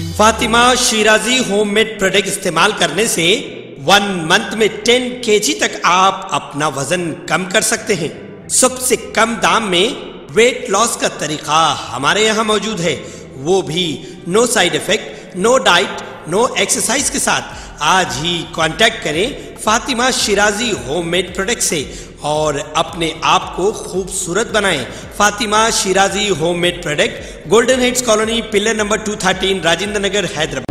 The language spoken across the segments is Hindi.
फातिमा शिराजी होममेड प्रोडक्ट इस्तेमाल करने से 1 मंथ में 10 kg तक आप अपना वजन कम कर सकते हैं। सबसे कम दाम में वेट लॉस का तरीका हमारे यहाँ मौजूद है, वो भी no side effect, no diet, no exercise के साथ। आज ही कांटेक्ट करें फातिमा शिराजी होममेड प्रोडक्ट से और अपने आप को खूबसूरत बनाएं। Fatima Shirazi homemade product, golden heads colony, pillar number 213, Rajendra Nagar, Hyderabad.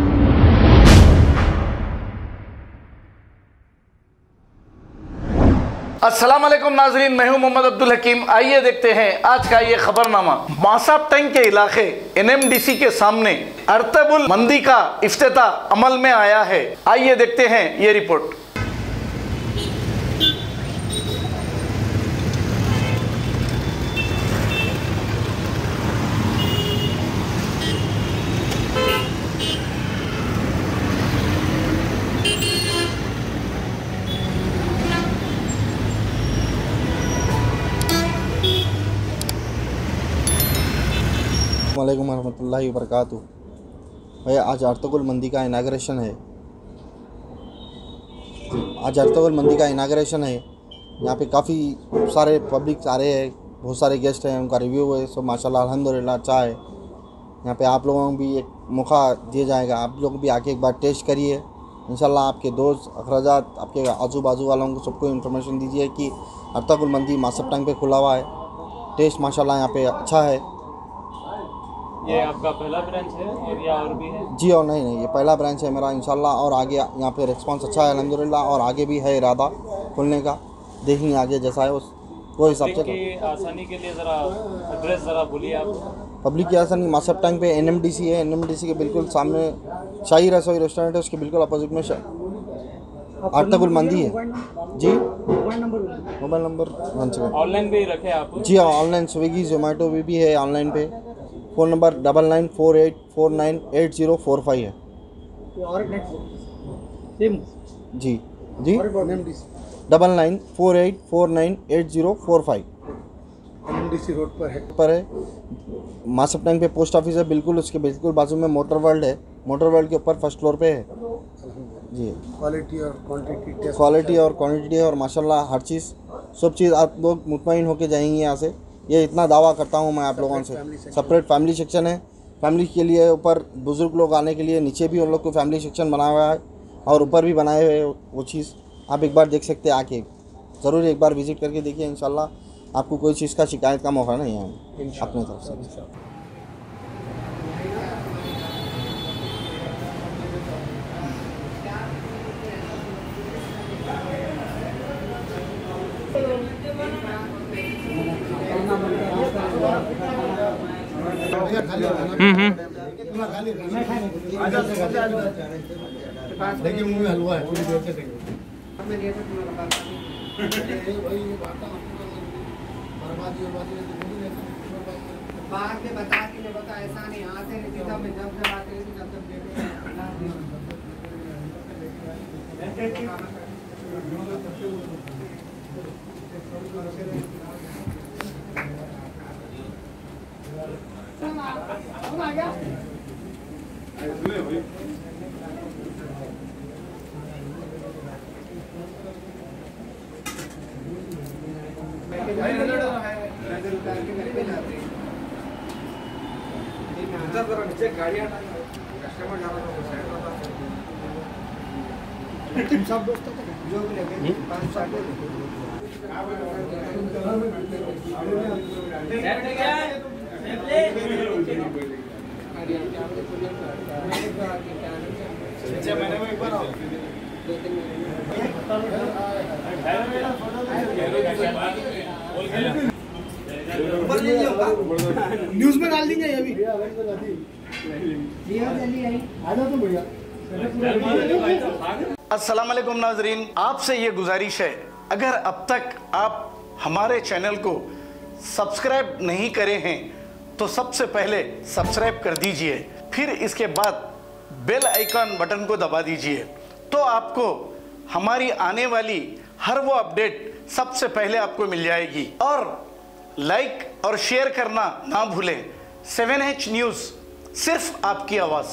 अस्सलाम वालेकुम नाजरीन, मैं हूं मोहम्मद अब्दुल हकीम। आइए देखते हैं आज का ये खबरनामा। मासाब टैंक के इलाके NMDC के सामने अर्तबुल मंदी का इफ्तिताह अमल में आया है। आइए देखते हैं ये रिपोर्ट। वालेकुम रहमतुल्लाहि व बरकातुहू। भैया आज अर्तुगरुल मंदी का इनाग्रेशन है। आज अर्तुगरुल मंदी का इनाग्रेशन है। यहाँ पे काफ़ी सारे पब्लिक आ रहे हैं, बहुत सारे गेस्ट हैं, उनका रिव्यू है, सब माशाल्लाह अल्हम्दुलिल्लाह अच्छा है। यहाँ पे आप लोगों को भी एक मौका दिया जाएगा, आप लोग भी आके एक बार टेस्ट करिए। इंशाल्लाह आपके दोस्त अखराजात, आपके आजू बाजू वालों को सबको इन्फॉर्मेशन दीजिए कि अर्तुगरुल मंदी मासाब टैंक पे खुला हुआ है। टेस्ट माशाल्लाह यहाँ पे अच्छा है। ये आपका पहला ब्रांच है या और भी है? जी और नहीं, ये पहला ब्रांच है मेरा इंशाल्लाह, और आगे यहाँ पे रिस्पांस अच्छा है अल्हम्दुलिल्लाह, और आगे भी है इरादा खुलने का। देखेंगे आगे जैसा है वो हिसाब से। आसानी के लिए ज़रा एड्रेस ज़रा बोलिए आप। पब्लिक की आसानी मासाब टैंक पे NMDC है, NMDC के बिल्कुल सामने शाही रसोई रेस्टोरेंट है, उसके बिल्कुल अपोजिट में अर्तुगरुल मंदी है। जी मोबाइल नंबर ऑनलाइन भी रखे आप? जी हाँ, ऑनलाइन स्विगी जोमेटो भी है ऑनलाइन पे। फ़ोन नंबर 9948498045 है। जी जी 9948498045 NMDC रोड पर है। मासाब टैंक पे पोस्ट ऑफिस है, बिल्कुल उसके बिल्कुल बाजू में मोटर वर्ल्ड है। मोटर वर्ल्ड के ऊपर फर्स्ट फ्लोर पे है। जी क्वालिटी और क्वांटिटी है और माशाल्लाह हर चीज़ सब चीज़ आप लोग मुतमईन होके जाएंगे यहाँ से। ये इतना दावा करता हूँ मैं आप लोगों से। सेपरेट फैमिली सेक्शन है, फैमिली के लिए ऊपर बुज़ुर्ग लोग आने के लिए, नीचे भी उन लोग को फैमिली सेक्शन बनाया हुआ है और ऊपर भी बनाए हुए वो चीज़ आप एक बार देख सकते हैं। आके ज़रूर एक बार विज़िट करके देखिए, इंशाल्लाह आपको कोई चीज़ का शिकायत का मौका नहीं है अपने तरफ से। देखिए मुंह में हलवा है, थोड़ी देर से बात में बता के नहीं बता, ऐसा नहीं आते नहीं सीधा में जब से बात करी तब तक सब दोस्तों को जो भी लगे 5-7 न्यूज़ में डाल देंगे ये भी। अस्सलाम वालेकुम नाजरीन, आपसे ये गुजारिश है, अगर अब तक आप हमारे चैनल को सब्सक्राइब नहीं करे हैं तो सबसे पहले सब्सक्राइब कर दीजिए, फिर इसके बाद बेल आइकन बटन को दबा दीजिए, तो आपको हमारी आने वाली हर वो अपडेट सबसे पहले आपको मिल जाएगी। और लाइक और शेयर करना ना भूलें। 7H न्यूज़, सिर्फ आपकी आवाज़।